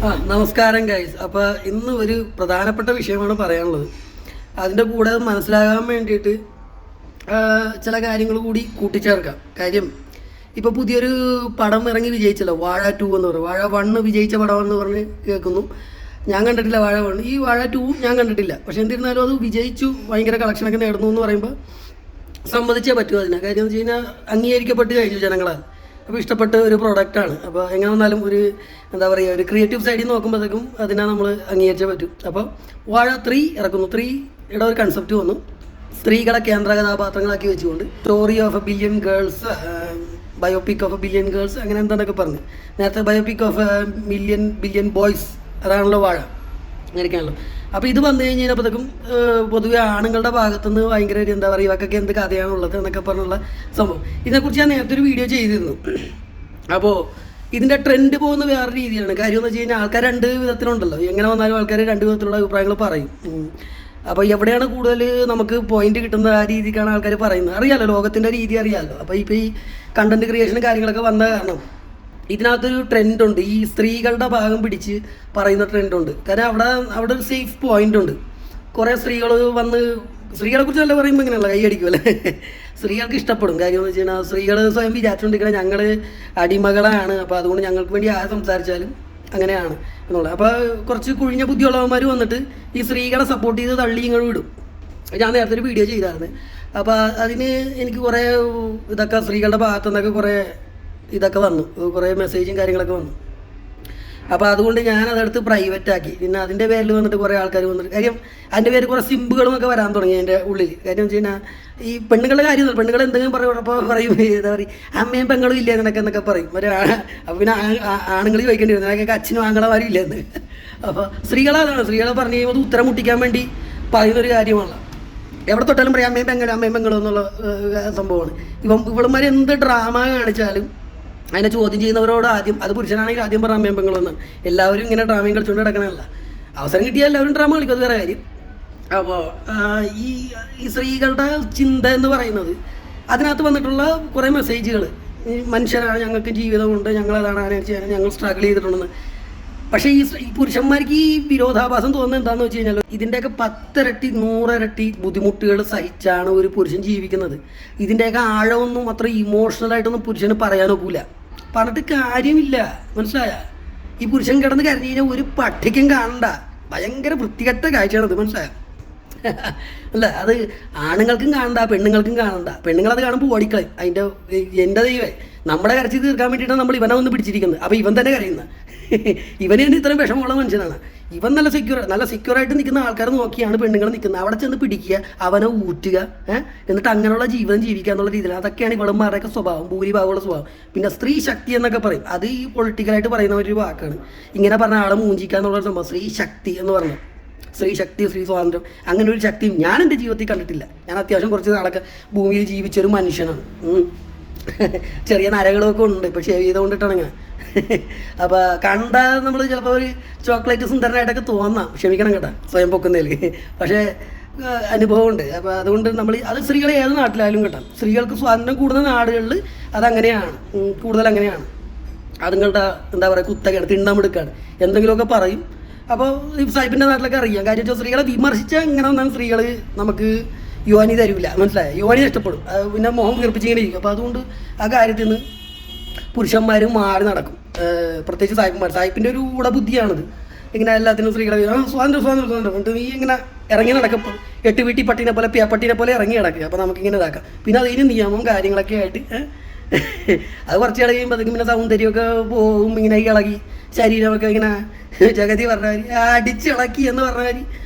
നമസ്കാരം ഗൈസ്. അപ്പോൾ ഇന്ന് ഒരു പ്രധാനപ്പെട്ട വിഷയമാണ് പറയാനുള്ളത്. അതിൻ്റെ കൂടെ മനസ്സിലാകാൻ വേണ്ടിയിട്ട് ചില കാര്യങ്ങൾ കൂടി കൂട്ടിച്ചേർക്കാം. കാര്യം ഇപ്പോൾ പുതിയൊരു പടം ഇറങ്ങി വിജയിച്ചല്ലോ, വാഴ 2 എന്ന് പറയും. വാഴ 1 വിജയിച്ച പടമെന്ന് പറഞ്ഞ് കേൾക്കുന്നു. ഞാൻ കണ്ടിട്ടില്ല വാഴ 1. ഈ വാഴ 2 ഞാൻ കണ്ടിട്ടില്ല. പക്ഷെ എന്നിരുന്നാലും അത് വിജയിച്ചു, ഭയങ്കര കളക്ഷനൊക്കെ നേടുന്നു എന്ന് പറയുമ്പോൾ സമ്മതിച്ചേ പറ്റൂ. അതിനെ കാര്യം എന്ന് വെച്ച് കഴിഞ്ഞാൽ അംഗീകരിക്കപ്പെട്ട് കഴിഞ്ഞു ജനങ്ങളാൽ. അപ്പോൾ ഇഷ്ടപ്പെട്ട ഒരു പ്രോഡക്റ്റാണ്. അപ്പോൾ എങ്ങനെ വന്നാലും ഒരു എന്താ പറയുക, ഒരു ക്രിയേറ്റീവ് സൈഡിൽ നോക്കുമ്പോഴത്തേക്കും അതിനെ നമ്മൾ അംഗീകരിച്ചേ പറ്റും. അപ്പോൾ വാഴ 3 ഇറക്കുന്നു. 3യുടെ ഒരു കൺസെപ്റ്റ് വന്നു, സ്ത്രീകളെ കേന്ദ്ര കഥാപാത്രങ്ങളാക്കി വെച്ചുകൊണ്ട് story of A billion girls, biopic of A billion girls, അങ്ങനെ എന്താണെന്നൊക്കെ പറഞ്ഞ്. നേരത്തെ biopic of A billion boys, അതാണല്ലോ വാഴ, അങ്ങനെയൊക്കെയാണല്ലോ. അപ്പോൾ ഇത് വന്നു കഴിഞ്ഞപ്പോഴത്തേക്കും പൊതുവെ ആണുങ്ങളുടെ ഭാഗത്തുനിന്ന് ഭയങ്കര ഒരു എന്താ പറയുക, ഇവക്കൊക്കെ എന്ത് കഥയാണുള്ളത് എന്നൊക്കെ പറഞ്ഞുള്ള സംഭവം. ഇതിനെക്കുറിച്ച് ഞാൻ നേരത്തെ ഒരു വീഡിയോ ചെയ്തിരുന്നു. അപ്പോൾ ഇതിൻ്റെ ട്രെൻഡ് പോകുന്ന വേറെ രീതിയാണ്. കാര്യം എന്ന് വെച്ച് കഴിഞ്ഞാൽ ആൾക്കാർ 2 വിധത്തിലുണ്ടല്ലോ. എങ്ങനെ വന്നാലും ആൾക്കാർ 2 വിധത്തിലുള്ള അഭിപ്രായങ്ങൾ പറയും. അപ്പോൾ എവിടെയാണ് കൂടുതൽ നമുക്ക് പോയിന്റ് കിട്ടുന്ന ആ രീതിക്കാണ് ആൾക്കാർ പറയുന്നത്. അറിയാമല്ലോ, ലോകത്തിൻ്റെ രീതി അറിയാമല്ലോ. അപ്പോൾ ഇപ്പോൾ ഈ കണ്ടന്റ് ക്രിയേഷനും കാര്യങ്ങളൊക്കെ വന്ന കാരണം ഇതിനകത്തൊരു ട്രെൻഡുണ്ട്, ഈ സ്ത്രീകളുടെ ഭാഗം പിടിച്ച് പറയുന്ന ട്രെൻഡുണ്ട്. കാരണം അവിടെ ഒരു സേഫ് പോയിന്റ് ഉണ്ട്. കുറേ സ്ത്രീകൾ വന്ന് സ്ത്രീകളെ കുറിച്ച് നല്ല പറയുമ്പോൾ ഇങ്ങനെയുള്ള കൈയടിക്കുമല്ലേ, സ്ത്രീകൾക്ക് ഇഷ്ടപ്പെടും. കാര്യം എന്ന് വെച്ച് കഴിഞ്ഞാൽ സ്ത്രീകൾ സ്വയം വിചാരിച്ചുകൊണ്ടിരിക്കണം ഞങ്ങൾ അടിമകളാണ്, അപ്പോൾ അതുകൊണ്ട് ഞങ്ങൾക്ക് വേണ്ടി ആര് സംസാരിച്ചാലും അങ്ങനെയാണ് എന്നുള്ളത്. അപ്പോൾ കുറച്ച് കുഴിഞ്ഞ ബുദ്ധിയുള്ളവന്മാർ വന്നിട്ട് ഈ സ്ത്രീകളെ സപ്പോർട്ട് ചെയ്ത് തള്ളി ഇങ്ങോട്ട് വിടും. ഞാൻ നേരത്തെ ഒരു വീഡിയോ ചെയ്തായിരുന്നു. അപ്പോൾ അതിന് എനിക്ക് കുറേ ഇതൊക്കെ സ്ത്രീകളുടെ ഭാഗത്തുനിന്നൊക്കെ കുറേ ഇതൊക്കെ വന്നു, കുറേ മെസ്സേജും കാര്യങ്ങളൊക്കെ വന്നു. അപ്പോൾ അതുകൊണ്ട് ഞാൻ അതെടുത്ത് പ്രൈവറ്റ് ആക്കി. പിന്നെ അതിൻ്റെ പേരിൽ വന്നിട്ട് കുറേ ആൾക്കാർ വന്നിട്ട്, കാര്യം അതിൻ്റെ പേര് കുറേ സിമ്പുകളും ഒക്കെ വരാൻ തുടങ്ങി എൻ്റെ ഉള്ളിൽ. കാര്യം വെച്ച് കഴിഞ്ഞാൽ ഈ പെണ്ണുങ്ങളുടെ കാര്യം, പെണ്ണുങ്ങൾ എന്തെങ്കിലും പറയുമ്പോൾ പറയും എന്താ പറയുക, അമ്മയും പെങ്ങളും ഇല്ല എന്നൊക്കെ പറയും. അപ്പോൾ പിന്നെ ആണുങ്ങൾ ചോദിക്കേണ്ടി വരും അതൊക്കെ അച്ഛനും ആങ്ങളമാരും ഇല്ലെന്ന്. അപ്പോൾ സ്ത്രീകളതാണ്, സ്ത്രീകളെ പറഞ്ഞു കഴിയുമ്പോൾ അത് ഉത്തരം മുട്ടിക്കാൻ വേണ്ടി പറയുന്നൊരു കാര്യമാണ്. എവിടെ തൊട്ടാലും പറയാം അമ്മയും പെങ്ങളും എന്നുള്ള സംഭവമാണ്. ഇവളുമാർ എന്ത് ഡ്രാമ കാണിച്ചാലും അതിനെ ചോദ്യം ചെയ്യുന്നവരോട് ആദ്യം, അത് പുരുഷനാണെങ്കിൽ ആദ്യം പറഞ്ഞ അമ്മയും പെങ്ങളൊന്നും. എല്ലാവരും ഇങ്ങനെ ഡ്രാമയും കളിച്ചുകൊണ്ട് കിടക്കണമല്ല. അവസരം കിട്ടിയാൽ എല്ലാവരും ഡ്രാമ കളിക്കും, അത് വേറെ കാര്യം. അപ്പോൾ ഈ സ്ത്രീകളുടെ ചിന്ത എന്ന് പറയുന്നത് അതിനകത്ത് വന്നിട്ടുള്ള കുറേ മെസ്സേജുകൾ, മനുഷ്യരാണ്, ഞങ്ങൾക്ക് ജീവിതമുണ്ട്, ഞങ്ങളതാണ് ഞങ്ങൾ സ്ട്രഗിൾ ചെയ്തിട്ടുണ്ടെന്ന്. പക്ഷേ ഈ പുരുഷന്മാർക്ക് ഈ വിരോധാഭാസം തോന്നുന്നത് എന്താണെന്ന് വെച്ച് കഴിഞ്ഞാൽ ഇതിൻ്റെയൊക്കെ 10 ഇരട്ടി 100 ഇരട്ടി ബുദ്ധിമുട്ടുകൾ സഹിച്ചാണ് ഒരു പുരുഷൻ ജീവിക്കുന്നത്. ഇതിൻ്റെയൊക്കെ ആഴമൊന്നും അത്ര ഇമോഷണലായിട്ടൊന്നും പുരുഷന് പറയാനൊക്കില്ല, പറഞ്ഞിട്ട് കാര്യമില്ല. മനസ്സിലായ? ഈ പുരുഷൻ കിടന്ന് കരഞ്ഞു കഴിഞ്ഞാൽ ഒരു പട്ടിക്കും കാണണ്ട, ഭയങ്കര വൃത്തികെട്ട കാഴ്ചയാണത്. മനസ്സിലായ? അല്ല, അത് ആണുങ്ങൾക്കും കാണണ്ട, പെണ്ണുങ്ങൾക്കും കാണണ്ട. പെണ്ണുങ്ങളത് കാണുമ്പോൾ ഓടിക്കളയും. അതിൻ്റെ എൻ്റെ ദൈവമേ, നമ്മുടെ കരച്ചിൽ തീർക്കാൻ വേണ്ടിയിട്ടാണ് നമ്മൾ ഇവനെ ഒന്ന് പിടിച്ചിരിക്കുന്നത്. അപ്പോൾ ഇവൻ തന്നെ കരയുന്നത്. ഇവന് തന്നെ ഇത്രയും വിഷമമുള്ള മനുഷ്യനാണ്. ഇവൻ നല്ല സെക്യൂറായിട്ട് നിൽക്കുന്ന ആൾക്കാർ നോക്കിയാണ് പെണ്ണുങ്ങൾ നിൽക്കുന്നത്. അവിടെ ചെന്ന് പിടിക്കുക, അവനെ ഊറ്റുക, എന്നിട്ട് അങ്ങനെയുള്ള ജീവിതം ജീവിക്കുക എന്നുള്ള രീതിയിൽ. അതൊക്കെയാണ് ഇവളന്മാരുടെയൊക്കെ സ്വഭാവം, ഭൂരിഭാഗമുള്ള സ്വഭാവം. പിന്നെ സ്ത്രീ ശക്തി എന്നൊക്കെ പറയും, അത് ഈ പൊളിറ്റിക്കലായിട്ട് പറയുന്ന ഒരു വാക്കാണ്. ഇങ്ങനെ പറഞ്ഞ ആളെ മൂഞ്ചിക്കുക എന്നുള്ള സംഭവം സ്ത്രീ ശക്തി എന്ന് പറഞ്ഞു. സ്ത്രീ ശക്തി, സ്ത്രീ സ്വാതന്ത്ര്യം, അങ്ങനെ ഒരു ശക്തി ഞാൻ എൻ്റെ ജീവിതത്തിൽ കണ്ടിട്ടില്ല. ഞാൻ അത്യാവശ്യം കുറച്ച് നാളൊക്കെ ഭൂമിയിൽ ജീവിച്ചൊരു മനുഷ്യനാണ്. ചെറിയ നരകളൊക്കെ ഉണ്ട്, ഇപ്പോൾ ഷേവ് ചെയ്തുകൊണ്ടിട്ടാണ് ഇങ്ങനെ. അപ്പോൾ കണ്ടാൽ നമ്മൾ ചിലപ്പോൾ ഒരു ചോക്ലേറ്റ് സുന്ദരനായിട്ടൊക്കെ തോന്നാം, ക്ഷമിക്കണം കേട്ടോ സ്വയം പൊക്കുന്നതിൽ. പക്ഷേ അനുഭവമുണ്ട്. അപ്പോൾ അതുകൊണ്ട് നമ്മൾ അത് സ്ത്രീകളെ ഏത് നാട്ടിലായാലും കേട്ടോ, സ്ത്രീകൾക്ക് സ്വാതന്ത്ര്യം കൂടുന്ന നാടുകളിൽ അതങ്ങനെയാണ്, കൂടുതൽ അങ്ങനെയാണ്. അതുങ്ങളുടെ എന്താ പറയുക, കുത്തകയാണ്, തിണ്ണമെടുക്കാണ്, എന്തെങ്കിലുമൊക്കെ പറയും. അപ്പോൾ ഈ സാഹിബിൻ്റെ നാട്ടിലൊക്കെ അറിയാം. കാര്യം വെച്ചാൽ സ്ത്രീകളെ വിമർശിച്ചാൽ ഇങ്ങനെ വന്നാൽ സ്ത്രീകൾ നമുക്ക് യുവാനി തരില്ല. മനസ്സിലായോ? യുവാനി നഷ്ടപ്പെടും, പിന്നെ മോഹം വീർപ്പിച്ചിങ്ങനെ ഇരിക്കും. അപ്പോൾ അതുകൊണ്ട് ആ കാര്യത്തിൽ നിന്ന് പുരുഷന്മാർ മാറി നടക്കും. പ്രത്യേകിച്ച് സാഹിബിൻ്റെ ഒരു ഊടബുദ്ധിയാണിത്. ഇങ്ങനെ എല്ലാത്തിനും സ്ത്രീകളെ സ്വാതന്ത്ര്യം എന്നിട്ട് നീ ഇങ്ങനെ ഇറങ്ങി നടക്കും, 8 വീട്ടി പട്ടീനെ പോലെ പേപ്പട്ടീനെ പോലെ ഇറങ്ങി നടക്കുക. അപ്പോൾ നമുക്കിങ്ങനെ ഇതാക്കാം. പിന്നെ അതിന് നിയമം കാര്യങ്ങളൊക്കെ ആയിട്ട് അത് കുറച്ച് കഴിയുമ്പോഴത്തേക്കും പിന്നെ സൗന്ദര്യമൊക്കെ പോവും. ഇങ്ങനെ ഇളകി ശരീരമൊക്കെ ഇങ്ങനെ ജഗതി പറഞ്ഞ അടിച്ചിളക്കി എന്ന് പറഞ്ഞാൽ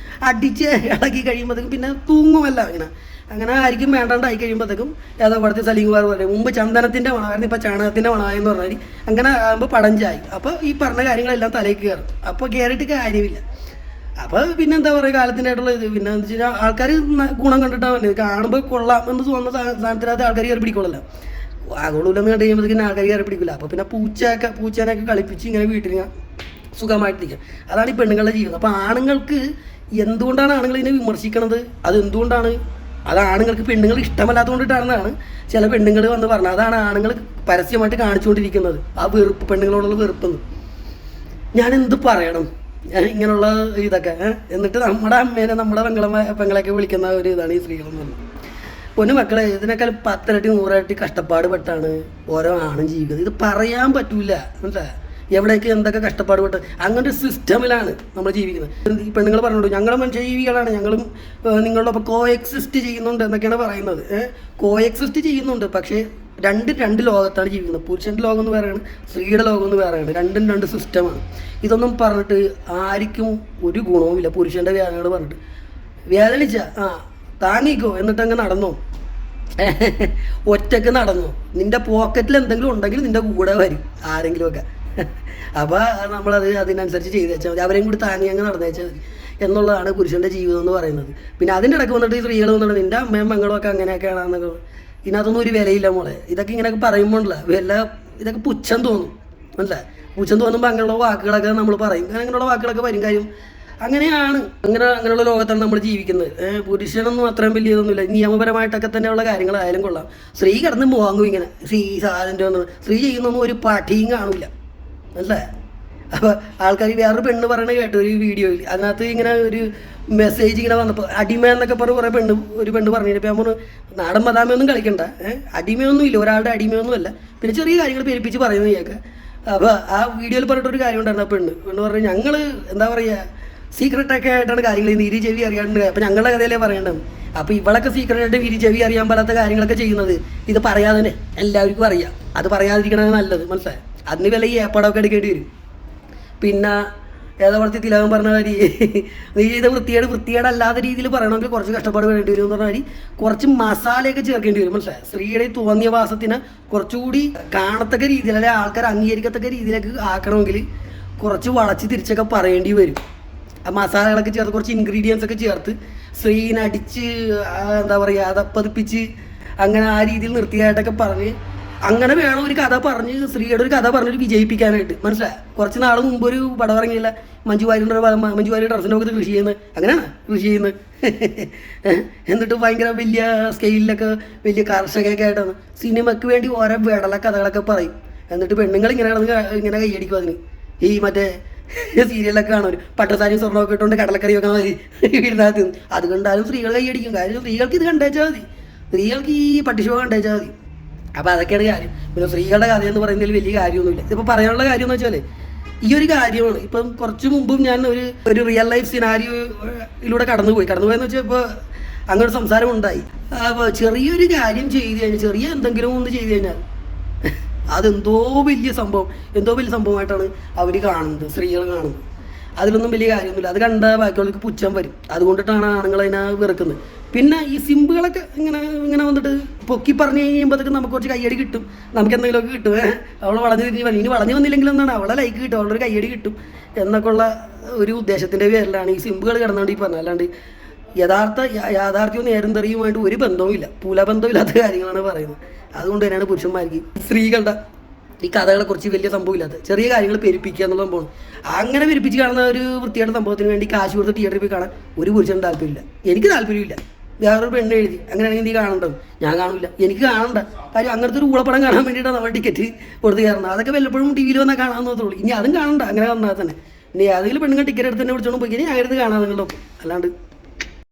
അടിച്ച് ഇളക്കി കഴിയുമ്പോഴത്തേക്കും പിന്നെ തൂങ്ങുമല്ല ഇങ്ങനെ. അങ്ങനെ ആയിരിക്കും വേണ്ടാണ്ടായി കഴിയുമ്പോഴത്തേക്കും ഏതോ പടത്തിൽ സലീംകുമാർ പറയും, മുമ്പ് ചന്ദനത്തിൻ്റെ മണമായിരുന്നു, ഇപ്പോൾ ചാണകത്തിൻ്റെ മണമായെന്ന് പറഞ്ഞാൽ അങ്ങനെ ആകുമ്പോൾ പടഞ്ചായി. അപ്പോൾ ഈ പറഞ്ഞ കാര്യങ്ങളെല്ലാം തലയിൽ കയറും. അപ്പോൾ കയറിയിട്ട് കാര്യമില്ല. അപ്പോൾ പിന്നെ എന്താ പറയുക, കാലത്തിൻ്റെ ആയിട്ടുള്ള ഇത്. പിന്നെ എന്താ വെച്ച് കഴിഞ്ഞാൽ ആൾക്കാർ ഗുണം കണ്ടിട്ടാണ് മതി, കാണുമ്പോൾ കൊള്ളാം എന്ന് തോന്നുന്ന സാധനത്തിനകത്ത് ആൾക്കാർ കയറി പിടിക്കുള്ളല്ലോ. ആഗോളൂലെന്ന് കണ്ടു കഴിയുമ്പോഴത്തേക്കും ആൾക്കാർ കയറി പിടിക്കില്ല. അപ്പോൾ പിന്നെ പൂച്ചേനൊക്കെ കളിപ്പിച്ച് ഇങ്ങനെ വീട്ടിൽ സുഖമായിട്ടിരിക്കുക. അതാണ് ഈ പെണ്ണുങ്ങളുടെ ജീവിതം. അപ്പോൾ ആണുങ്ങൾക്ക് എന്തുകൊണ്ടാണ് ആണുങ്ങൾ ഇതിനെ വിമർശിക്കണത്, അത് എന്തുകൊണ്ടാണ്, അത് ആണുങ്ങൾക്ക് പെണ്ണുങ്ങൾ ഇഷ്ടമല്ലാത്തതുകൊണ്ടിട്ടാണെന്നാണ് ചില പെണ്ണുങ്ങൾ വന്ന് പറഞ്ഞത്. അതാണ് ആണുങ്ങൾ പരസ്യമായിട്ട് കാണിച്ചുകൊണ്ടിരിക്കുന്നത്, ആ വെറുപ്പ്, പെണ്ണുങ്ങളോടുള്ള വെറുപ്പെന്ന്. ഞാൻ എന്ത് പറയണം ഇങ്ങനെയുള്ള ഇതൊക്കെ എന്നിട്ട് നമ്മുടെ അമ്മേനെ നമ്മുടെ പെങ്ങളെയൊക്കെ വിളിക്കുന്ന ഒരു ഇതാണ് ഈ സ്ത്രീകളെന്ന് പറഞ്ഞത്. പൊന്നു മക്കളെ, ഇതിനേക്കാൾ 10 ഇരട്ടി 100 ഇരട്ടി കഷ്ടപ്പാട് പെട്ടാണ് ഓരോ ആണും ജീവിക്കുന്നത്. ഇത് പറയാൻ പറ്റൂല, മനസ്സിലാ? എവിടേക്ക് എന്തൊക്കെ കഷ്ടപ്പാട് പെട്ട് അങ്ങനെ ഒരു സിസ്റ്റമിലാണ് നമ്മൾ ജീവിക്കുന്നത്. ഈ പെണ്ണുങ്ങൾ പറഞ്ഞോളൂ, ഞങ്ങളും മനുഷ്യജീവികളാണ്, ഞങ്ങളും നിങ്ങളുടെ ഒപ്പം കോ-എക്സിസ്റ്റ് ചെയ്യുന്നുണ്ട് എന്നൊക്കെയാണ് പറയുന്നത്. കോ-എക്സിസ്റ്റ് ചെയ്യുന്നുണ്ട്, പക്ഷേ രണ്ട് ലോകത്താണ് ജീവിക്കുന്നത്. പുരുഷൻ്റെ ലോകം എന്ന് പറയുന്നത്, സ്ത്രീയുടെ ലോകം എന്ന് പറയുന്നത്. രണ്ടും രണ്ട് സിസ്റ്റമാണ്. ഇതൊന്നും പറഞ്ഞിട്ട് ആർക്കും ഒരു ഗുണവുമില്ല. പുരുഷൻ്റെ വേദനയോട് പറഞ്ഞിട്ട് വേദനിച്ച താങ്ങിക്കോ എന്നിട്ടങ്ങ് നടന്നോ, ഒറ്റക്ക് നടന്നോ. നിൻ്റെ പോക്കറ്റിൽ എന്തെങ്കിലും ഉണ്ടെങ്കിൽ നിൻ്റെ കൂടെ വരും ആരെങ്കിലുമൊക്കെ. അപ്പോൾ നമ്മളത് അതിനനുസരിച്ച് ചെയ്ത് വെച്ചാൽ മതി. അവരെയും കൂടി താങ്ങി അങ്ങ് നടന്നേച്ചാൽ മതി എന്നുള്ളതാണ് പുരുഷൻ്റെ ജീവിതം എന്ന് പറയുന്നത്. പിന്നെ അതിൻ്റെ ഇടയ്ക്ക് വന്നിട്ട് ഈ സ്ത്രീകൾ വന്നിട്ട് നിൻ്റെ അമ്മയും മകളും ഒക്കെ അങ്ങനെയൊക്കെയാണെന്നൊക്കെ, ഇതിനകത്തൊന്നും ഒരു വിലയില്ല മോളെ. ഇതൊക്കെ ഇങ്ങനെയൊക്കെ പറയുമ്പോഴല്ല ഇതൊക്കെ പുച്ഛം തോന്നും, മനസ്സിലായി? പുച്ഛം തോന്നുമ്പോൾ അങ്ങനെയുള്ള വാക്കുകളൊക്കെ നമ്മൾ പറയും. അങ്ങനെയുള്ള വാക്കുകളൊക്കെ വരും. കാര്യം അങ്ങനെയുള്ള ലോകത്താണ് നമ്മൾ ജീവിക്കുന്നത്. പുരുഷനൊന്നും അത്രയും വലിയതൊന്നുമില്ല. നിയമപരമായിട്ടൊക്കെ തന്നെയുള്ള കാര്യങ്ങളായാലും കൊള്ളാം. സ്ത്രീ കിടന്ന് വാങ്ങും ഇങ്ങനെ സാധനൻ്റെ ഒന്നും സ്ത്രീ ചെയ്യുന്നൊന്നും ഒരു പാഠിയും കാണില്ല, അല്ലേ? അപ്പോൾ ആൾക്കാർ വേറൊരു പെണ്ണ് പറയണ കേട്ടു ഒരു വീഡിയോയിൽ. അതിനകത്ത് ഇങ്ങനെ ഒരു മെസ്സേജ് ഇങ്ങനെ വന്നപ്പോൾ അടിമ എന്നൊക്കെ പറഞ്ഞ് കുറേ ഒരു പെണ്ണ് പറഞ്ഞിട്ട് നമ്മൾ നാടൻ മതാമയൊന്നും കളിക്കണ്ട, അടിമയൊന്നും ഇല്ല, ഒരാളുടെ അടിമയൊന്നുമല്ല. പിന്നെ ചെറിയ കാര്യങ്ങൾ പെരുപ്പിച്ച് പറയുന്നത് കേൾക്കുക. അപ്പോൾ ആ വീഡിയോയിൽ പറഞ്ഞിട്ടൊരു കാര്യം ഉണ്ടായിരുന്നു. പെണ്ണ് പറഞ്ഞ് ഞങ്ങൾ എന്താ പറയുക, സീക്രട്ടൊക്കെ ആയിട്ടാണ് കാര്യങ്ങൾ നീരി ചെവി അറിയാണ്ട്. അപ്പം ഞങ്ങളുടെ കഥയിലേ പറയേണ്ടത്. അപ്പോൾ ഇവളൊക്കെ സീക്രട്ടായിട്ട് വിരി ചെവി അറിയാൻ പാടാത്ത കാര്യങ്ങളൊക്കെ ചെയ്യുന്നത് ഇത് പറയാതെ തന്നെ എല്ലാവർക്കും അറിയാം. അത് പറയാതിരിക്കണത് നല്ലത്, മനസ്സിലായി? അതിന് വില ഈ ഏപ്പാടൊക്കെ എടുക്കേണ്ടി വരും. പിന്നെ ഏതോളത്തി തിലകം പറഞ്ഞ മാതിരി നീ ചെയ്ത വൃത്തികേടല്ലാത്ത രീതിയിൽ പറയണമെങ്കിൽ കുറച്ച് കഷ്ടപ്പാട് വേണ്ടി വരും എന്ന് പറഞ്ഞ മാതിരി കുറച്ച് മസാലയൊക്കെ ചേർക്കേണ്ടി വരും, മനസ്സിലായി? സ്ത്രീയുടെ തോന്നിയ വാസത്തിന് കുറച്ചുകൂടി കാണത്തക്ക രീതിയിൽ, അല്ലെങ്കിൽ ആൾക്കാർ അംഗീകരിക്കത്തക്ക രീതിയിലേക്ക് ആക്കണമെങ്കിൽ കുറച്ച് വളച്ച് തിരിച്ചൊക്കെ പറയേണ്ടി വരും. ആ മസാലകളൊക്കെ ചേർത്ത് കുറച്ച് ഇൻഗ്രീഡിയൻസ് ഒക്കെ ചേർത്ത് സ്ത്രീനെ അടിച്ച് എന്താ പറയുക അതപ്പതിപ്പിച്ച് അങ്ങനെ ആ രീതിയിൽ നിർത്തിയായിട്ടൊക്കെ പറഞ്ഞ് അങ്ങനെ വേണം ഒരു കഥ പറഞ്ഞ് സ്ത്രീയുടെ ഒരു കഥ പറഞ്ഞിട്ട് വിജയിപ്പിക്കാനായിട്ട്, മനസ്സിലായി? കുറച്ച് നാൾ മുമ്പ് ഒരു പടം ഇറങ്ങിയില്ല, മഞ്ജു വാര്യരുടെ ടെറസിൻ്റെ മുഖത്ത് കൃഷി ചെയ്യുന്നത്. അങ്ങനെയാണ് കൃഷി ചെയ്യുന്നത്. എന്നിട്ട് ഭയങ്കര വലിയ സ്കെയിലൊക്കെ വലിയ കർഷകയൊക്കെ ആയിട്ടാണ് സിനിമയ്ക്ക് വേണ്ടി ഓരോ വിടല കഥകളൊക്കെ പറയും. എന്നിട്ട് പെണ്ണുങ്ങൾ ഇങ്ങനെ കൈയടിക്കും അതിന്. ഈ മറ്റേ സീരിയലൊക്കെ കാണും, ഒരു പട്ടുസാരിയും സ്വർണ്ണമൊക്കെ ഇട്ടുകൊണ്ട് കടലക്കറി വെക്കണ മതി വീടിനകത്ത്. അത് കണ്ടാലും സ്ത്രീകൾ കൈയടിക്കും. കാര്യം സ്ത്രീകൾക്ക് ഇത് കണ്ടേച്ചാൽ മതി, സ്ത്രീകൾക്ക് ഈ പട്ടിഷോ കണ്ടേച്ചാൽ മതി. അപ്പോൾ അതൊക്കെയാണ് കാര്യം. പിന്നെ സ്ത്രീകളുടെ കഥയെന്ന് പറയുന്നതിൽ വലിയ കാര്യമൊന്നുമില്ല. ഇതിപ്പോൾ പറയാനുള്ള കാര്യം എന്ന് വെച്ചാൽ ഈ ഒരു കാര്യമാണ്. ഇപ്പം കുറച്ച് മുമ്പും ഞാൻ ഒരു റിയൽ ലൈഫ് സിനാരിയോയിലൂടെ കടന്നുപോയെന്ന് വെച്ചാൽ ഇപ്പോൾ അങ്ങനെ സംസാരം ഉണ്ടായി. അപ്പോൾ ചെറിയൊരു കാര്യം ചെയ്ത് കഴിഞ്ഞാൽ, ചെറിയ എന്തെങ്കിലും ഒന്ന് ചെയ്ത് കഴിഞ്ഞാൽ അതെന്തോ വലിയ സംഭവമായിട്ടാണ് അവർ കാണുന്നത്, സ്ത്രീകൾ കാണുന്നത്. അതിലൊന്നും വലിയ കാര്യമൊന്നുമില്ല. അത് കണ്ട ബാക്കിയുള്ളവർക്ക് പുച്ഛം വരും. അതുകൊണ്ടിട്ടാണ് ആണുങ്ങൾ അതിനെ വെറുക്കുന്നത്. പിന്നെ ഈ സിമ്പുകളൊക്കെ ഇങ്ങനെ വന്നിട്ട് പൊക്കി പറഞ്ഞു കഴിയുമ്പോഴത്തേക്ക് നമുക്ക് കുറച്ച് കയ്യടി കിട്ടും, നമുക്ക് എന്തെങ്കിലുമൊക്കെ കിട്ടും. അവൾ വളഞ്ഞു തിരിഞ്ഞ് ഇനി വളഞ്ഞു വന്നില്ലെങ്കിൽ എന്താണ്, അവളെ ലൈക്ക് കിട്ടും, അവളുടെ ഒരു കയ്യടി കിട്ടും എന്നൊക്കെ ഉള്ള ഒരു ഉദ്ദേശത്തിൻ്റെ പേരിലാണ് ഈ സിമ്പുകൾ കിടന്നുകൊണ്ട് ഈ പറഞ്ഞത്. അല്ലാണ്ട് യാഥാർത്ഥ്യവും നേരും തെറിയുമായിട്ട് ഒരു ബന്ധവുമില്ല, പൂലബന്ധമില്ലാത്ത കാര്യങ്ങളാണ് പറയുന്നത്. അതുകൊണ്ട് തന്നെയാണ് പുരുഷന്മാർക്ക് സ്ത്രീകളുടെ ഈ കഥകളെക്കുറിച്ച് വലിയ സംഭവമില്ലാത്ത ചെറിയ കാര്യങ്ങൾ പെരുപ്പിക്കുക എന്നുള്ള സംഭവമാണ്. അങ്ങനെ പെരുപ്പിച്ച് കാണുന്ന ഒരു വൃത്തിയുടെ സംഭവത്തിന് വേണ്ടി കാശ് കൊടുത്ത് തിയേറ്ററിൽ പോയി കാണാൻ ഒരു പുരുഷനും താല്പര്യമില്ല. എനിക്ക് താല്പര്യമില്ല. വേറൊരു പെണ്ണ് എഴുതി അങ്ങനെയാണെങ്കിൽ നീ കാണണ്ടത്, ഞാൻ കാണില്ല, എനിക്ക് കാണണ്ട. കാര്യം അങ്ങനത്തെ ഒരു ഊളപ്പടം കാണാൻ വേണ്ടിയിട്ടാണ് നമ്മൾ ടിക്കറ്റ് കൊടുത്ത് കയറുന്നത്. അതൊക്കെ വല്ലപ്പോഴും ടി വിയിൽ വന്നാൽ കാണാമെന്ന് മാത്രമേ ഉള്ളൂ. ഇനി അതും കാണണ്ട. അങ്ങനെ വന്നാൽ തന്നെ ഇനി ഏതെങ്കിലും പെണ്ണുങ്ങൾ ടിക്കറ്റ് എടുത്ത് തന്നെ വിളിച്ചോണ്ട് പോയി കഴിഞ്ഞാൽ ഞാൻ എടുത്ത് കാണാൻ നിങ്ങളുടെ ഒപ്പം. അല്ലാണ്ട്